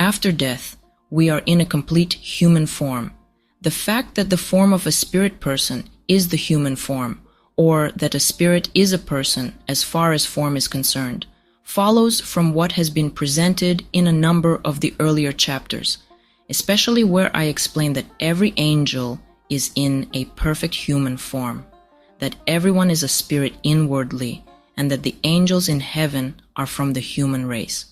After death, we are in a complete human form. The fact that the form of a spirit person is the human form, or that a spirit is a person as far as form is concerned, follows from what has been presented in a number of the earlier chapters, especially where I explain that every angel is in a perfect human form, that everyone is a spirit inwardly, and that the angels in heaven are from the human race.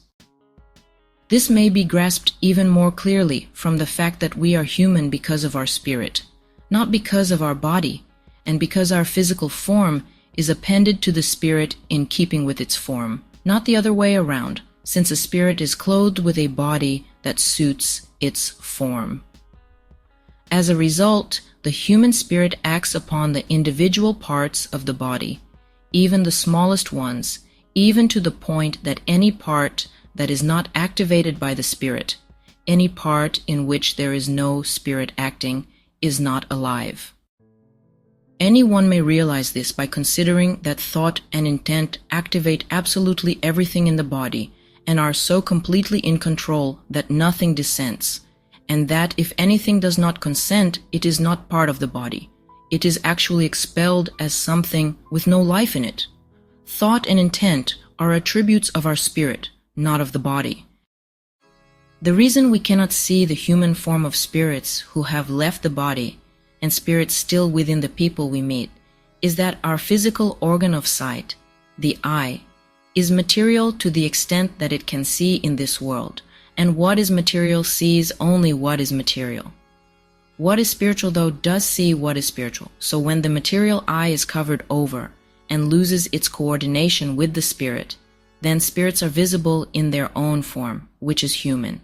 This may be grasped even more clearly from the fact that we are human because of our spirit, not because of our body, and because our physical form is appended to the spirit in keeping with its form, not the other way around, since a spirit is clothed with a body that suits its form. As a result, the human spirit acts upon the individual parts of the body, even the smallest ones, even to the point that any part that is not activated by the spirit, any part in which there is no spirit acting, is not alive. Anyone may realize this by considering that thought and intent activate absolutely everything in the body and are so completely in control that nothing dissents, and that if anything does not consent, it is not part of the body. It is actually expelled as something with no life in it. Thought and intent are attributes of our spirit, not of the body. The reason we cannot see the human form of spirits who have left the body and spirits still within the people we meet is that our physical organ of sight, the eye, is material to the extent that it can see in this world, and what is material sees only what is material. What is spiritual, though, does see what is spiritual. So when the material eye is covered over and loses its coordination with the spirit, then spirits are visible in their own form, which is human.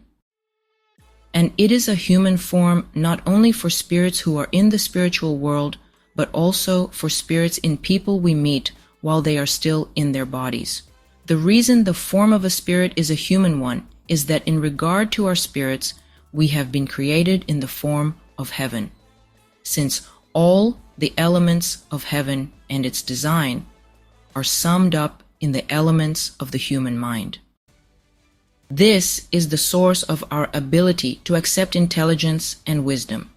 And it is a human form not only for spirits who are in the spiritual world, but also for spirits in people we meet while they are still in their bodies. The reason the form of a spirit is a human one is that in regard to our spirits, we have been created in the form of heaven, since all the elements of heaven and its design are summed up in the elements of the human mind. This is the source of our ability to accept intelligence and wisdom.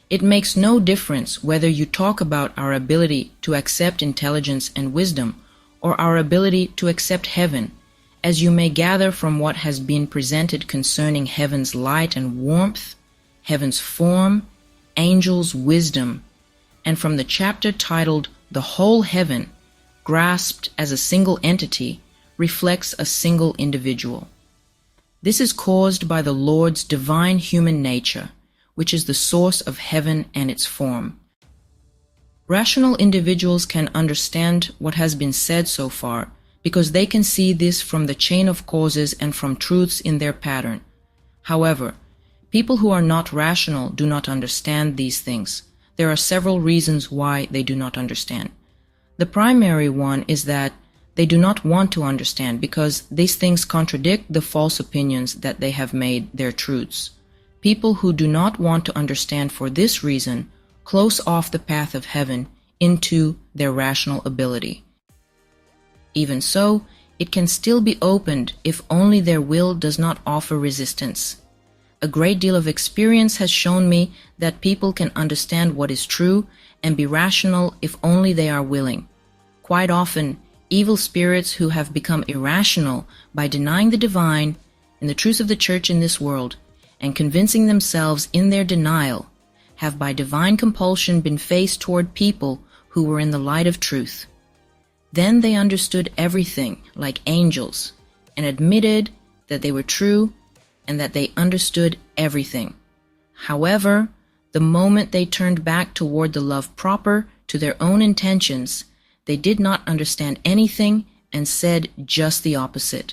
It makes no difference whether you talk about our ability to accept intelligence and wisdom or our ability to accept heaven, as you may gather from what has been presented concerning heaven's light and warmth, heaven's form, angels' wisdom, and from the chapter titled The Whole Heaven, grasped as a single entity, reflects a single individual. This is caused by the Lord's divine human nature, which is the source of heaven and its form. Rational individuals can understand what has been said so far because they can see this from the chain of causes and from truths in their pattern. However, people who are not rational do not understand these things. There are several reasons why they do not understand. The primary one is that they do not want to understand because these things contradict the false opinions that they have made their truths. People who do not want to understand for this reason close off the path of heaven into their rational ability. Even so, it can still be opened if only their will does not offer resistance. A great deal of experience has shown me that people can understand what is true and be rational if only they are willing. Quite often, evil spirits who have become irrational by denying the divine and the truth of the church in this world and convincing themselves in their denial have by divine compulsion been faced toward people who were in the light of truth. Then they understood everything like angels and admitted that they were true and that they understood everything. However, the moment they turned back toward the love proper to their own intentions, they did not understand anything and said just the opposite.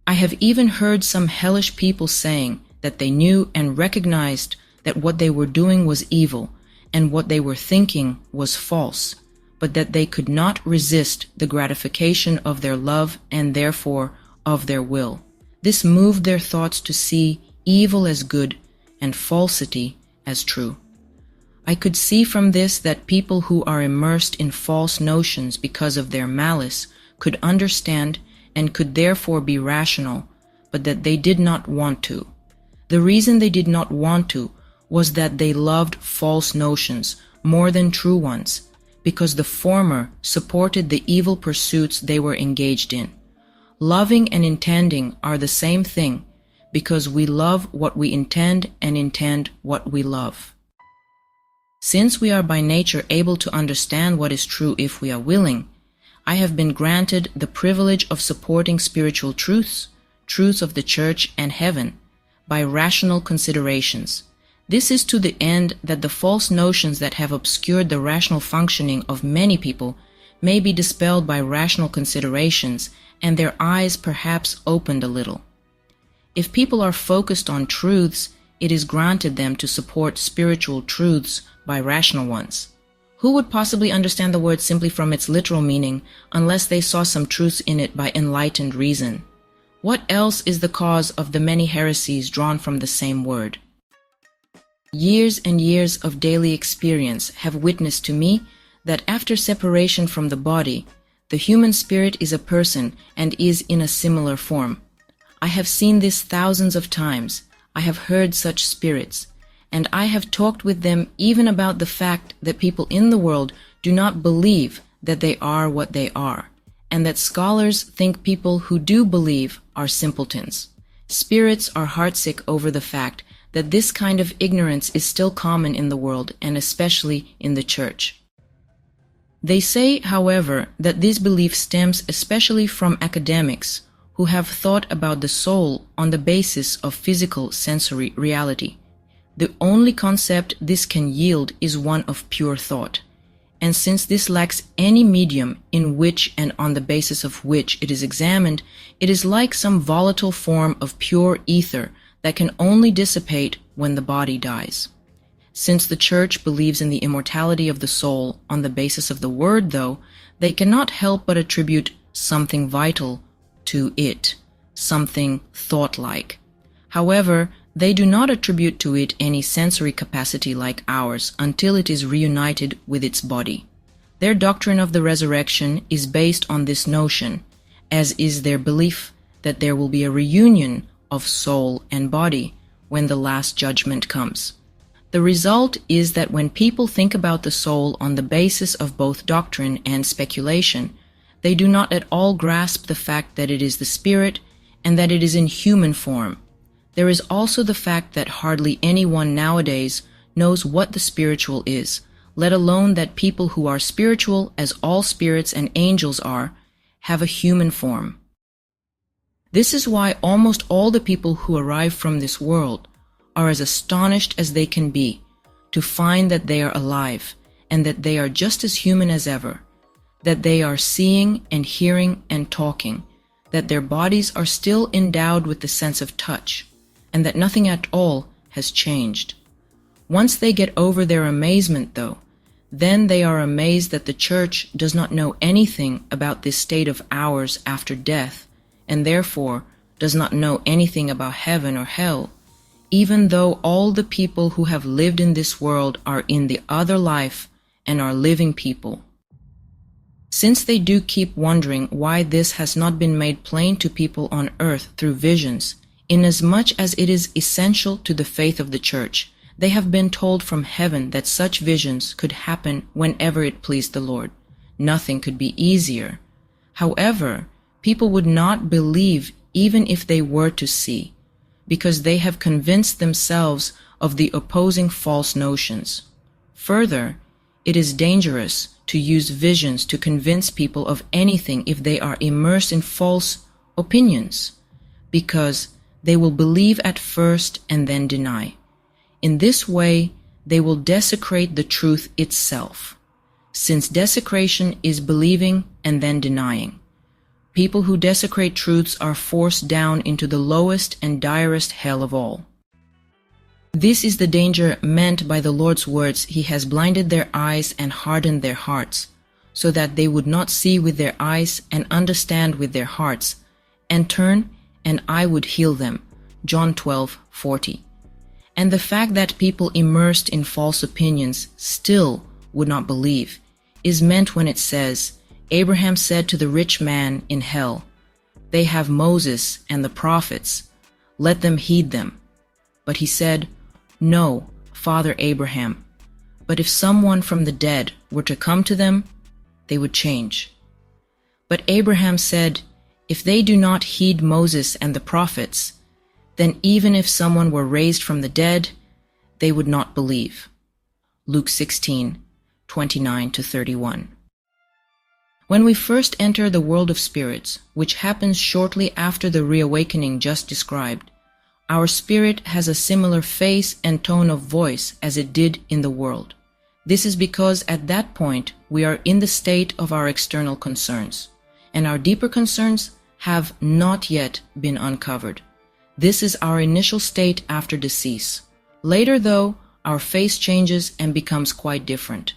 I have even heard some hellish people saying that they knew and recognized that what they were doing was evil and what they were thinking was false, but that they could not resist the gratification of their love and therefore of their will. This moved their thoughts to see evil as good and falsity as true. I could see from this that people who are immersed in false notions because of their malice could understand and could therefore be rational, but that they did not want to. The reason they did not want to was that they loved false notions more than true ones, because the former supported the evil pursuits they were engaged in. Loving and intending are the same thing, because we love what we intend and intend what we love. Since we are by nature able to understand what is true if we are willing, I have been granted the privilege of supporting spiritual truths, truths of the Church and heaven, by rational considerations. This is to the end that the false notions that have obscured the rational functioning of many people may be dispelled by rational considerations and their eyes perhaps opened a little. If people are focused on truths, it is granted them to support spiritual truths by rational ones. Who would possibly understand the word simply from its literal meaning unless they saw some truths in it by enlightened reason? What else is the cause of the many heresies drawn from the same word? Years and years of daily experience have witnessed to me that after separation from the body, the human spirit is a person and is in a similar form. I have seen this thousands of times. I have heard such spirits, and I have talked with them even about the fact that people in the world do not believe that they are what they are, and that scholars think people who do believe are simpletons. Spirits are heartsick over the fact that this kind of ignorance is still common in the world, and especially in the Church. They say, however, that this belief stems especially from academics who have thought about the soul on the basis of physical sensory reality. The only concept this can yield is one of pure thought. And since this lacks any medium in which and on the basis of which it is examined, it is like some volatile form of pure ether that can only dissipate when the body dies. Since the Church believes in the immortality of the soul on the basis of the Word, though, they cannot help but attribute something vital to it, something thought-like. However, they do not attribute to it any sensory capacity like ours until it is reunited with its body. Their doctrine of the resurrection is based on this notion, as is their belief that there will be a reunion of soul and body when the last judgment comes. The result is that when people think about the soul on the basis of both doctrine and speculation, they do not at all grasp the fact that it is the spirit and that it is in human form. There is also the fact that hardly anyone nowadays knows what the spiritual is, let alone that people who are spiritual, as all spirits and angels are, have a human form. This is why almost all the people who arrive from this world are as astonished as they can be to find that they are alive and that they are just as human as ever, that they are seeing and hearing and talking, that their bodies are still endowed with the sense of touch, and that nothing at all has changed. Once they get over their amazement, though, then they are amazed that the Church does not know anything about this state of ours after death, and therefore does not know anything about heaven or hell, even though all the people who have lived in this world are in the other life and are living people. Since they do keep wondering why this has not been made plain to people on earth through visions, inasmuch as it is essential to the faith of the Church, they have been told from heaven that such visions could happen whenever it pleased the Lord. Nothing could be easier. However, people would not believe even if they were to see, because they have convinced themselves of the opposing false notions. Further, it is dangerous to use visions to convince people of anything if they are immersed in false opinions, because they will believe at first and then deny. In this way, they will desecrate the truth itself, since desecration is believing and then denying. People who desecrate truths are forced down into the lowest and direst hell of all. This is the danger meant by the Lord's words, "He has blinded their eyes and hardened their hearts, so that they would not see with their eyes and understand with their hearts, and turn, and I would heal them." John 12:40. And the fact that people immersed in false opinions still would not believe is meant when it says, Abraham said to the rich man in hell, They have Moses and the prophets. Let them heed them." But he said, "No, Father Abraham. But if someone from the dead were to come to them, they would change." But Abraham said, "If they do not heed Moses and the prophets, then even if someone were raised from the dead, they would not believe." Luke 16:29-31. When we first enter the world of spirits, which happens shortly after the reawakening just described, our spirit has a similar face and tone of voice as it did in the world. This is because at that point we are in the state of our external concerns, and our deeper concerns have not yet been uncovered. This is our initial state after decease. Later, though, our face changes and becomes quite different.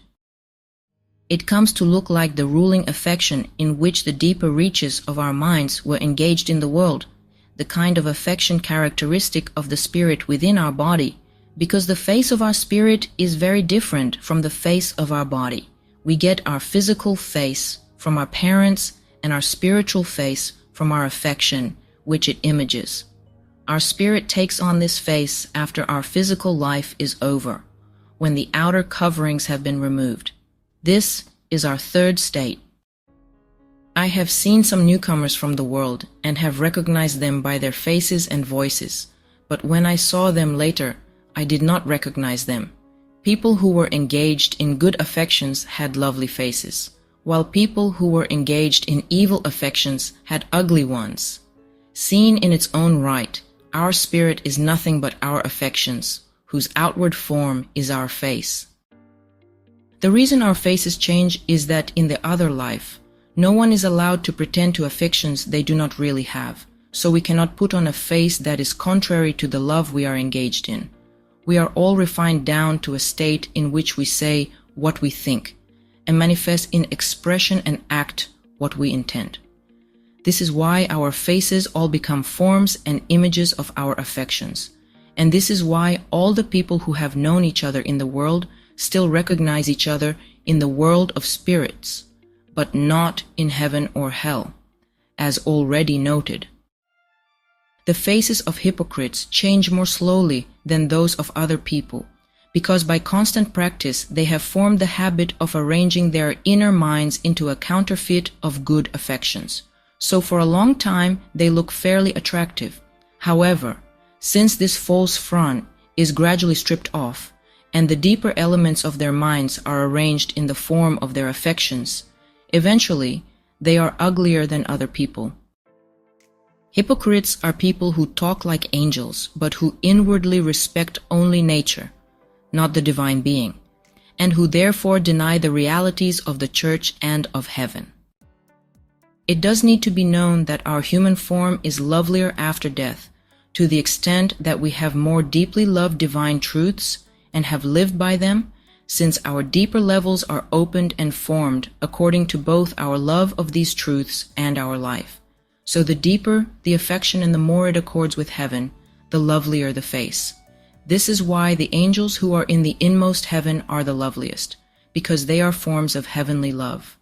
It comes to look like the ruling affection in which the deeper reaches of our minds were engaged in the world, the kind of affection characteristic of the spirit within our body, because the face of our spirit is very different from the face of our body. We get our physical face from our parents and our spiritual face from our affection, which it images. Our spirit takes on this face after our physical life is over, when the outer coverings have been removed. This is our third state. I have seen some newcomers from the world and have recognized them by their faces and voices, but when I saw them later, I did not recognize them. People who were engaged in good affections had lovely faces, while people who were engaged in evil affections had ugly ones. Seen in its own right, our spirit is nothing but our affections, whose outward form is our face. The reason our faces change is that in the other life, no one is allowed to pretend to affections they do not really have, so we cannot put on a face that is contrary to the love we are engaged in. We are all refined down to a state in which we say what we think, and manifest in expression and act what we intend. This is why our faces all become forms and images of our affections, and this is why all the people who have known each other in the world still recognize each other in the world of spirits, but not in heaven or hell, as already noted. The faces of hypocrites change more slowly than those of other people, because by constant practice they have formed the habit of arranging their inner minds into a counterfeit of good affections. So for a long time they look fairly attractive. However, since this false front is gradually stripped off, and the deeper elements of their minds are arranged in the form of their affections, eventually they are uglier than other people. Hypocrites are people who talk like angels, but who inwardly respect only nature, not the divine being, and who therefore deny the realities of the church and of heaven. It does need to be known that our human form is lovelier after death, to the extent that we have more deeply loved divine truths and have lived by them, since our deeper levels are opened and formed according to both our love of these truths and our life. So the deeper the affection and the more it accords with heaven, the lovelier the face. This is why the angels who are in the inmost heaven are the loveliest, because they are forms of heavenly love.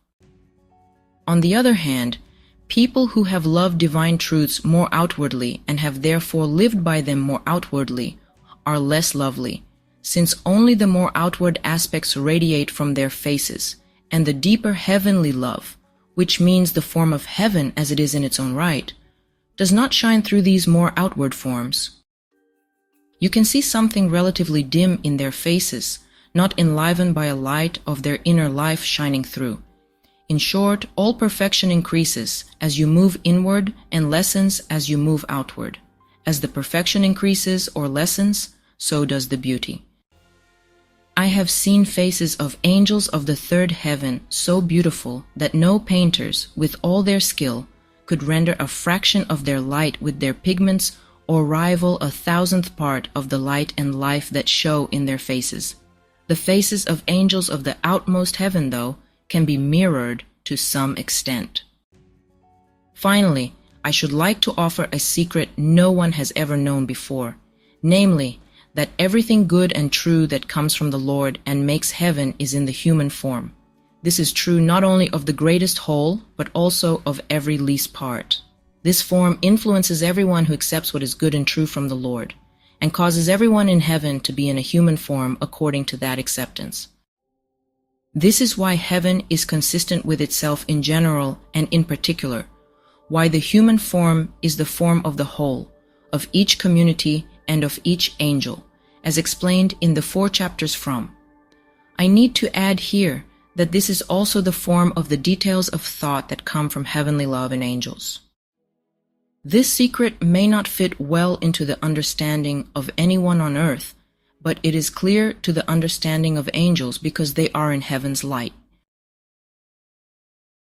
On the other hand, people who have loved divine truths more outwardly and have therefore lived by them more outwardly are less lovely, since only the more outward aspects radiate from their faces, and the deeper heavenly love, which means the form of heaven as it is in its own right, does not shine through these more outward forms. You can see something relatively dim in their faces, not enlivened by a light of their inner life shining through. In short, all perfection increases as you move inward and lessens as you move outward. As the perfection increases or lessens, so does the beauty. I have seen faces of angels of the third heaven so beautiful that no painters, with all their skill, could render a fraction of their light with their pigments or rival 1,000th part of the light and life that show in their faces. The faces of angels of the outmost heaven, though, can be mirrored to some extent. Finally, I should like to offer a secret no one has ever known before, namely, that everything good and true that comes from the Lord and makes heaven is in the human form. This is true not only of the greatest whole, but also of every least part. This form influences everyone who accepts what is good and true from the Lord, and causes everyone in heaven to be in a human form according to that acceptance. This is why heaven is consistent with itself in general and in particular, why the human form is the form of the whole, of each community and of each angel, as explained in the 4 chapters from. I need to add here that this is also the form of the details of thought that come from heavenly love and angels. This secret may not fit well into the understanding of anyone on earth, but it is clear to the understanding of angels because they are in heaven's light.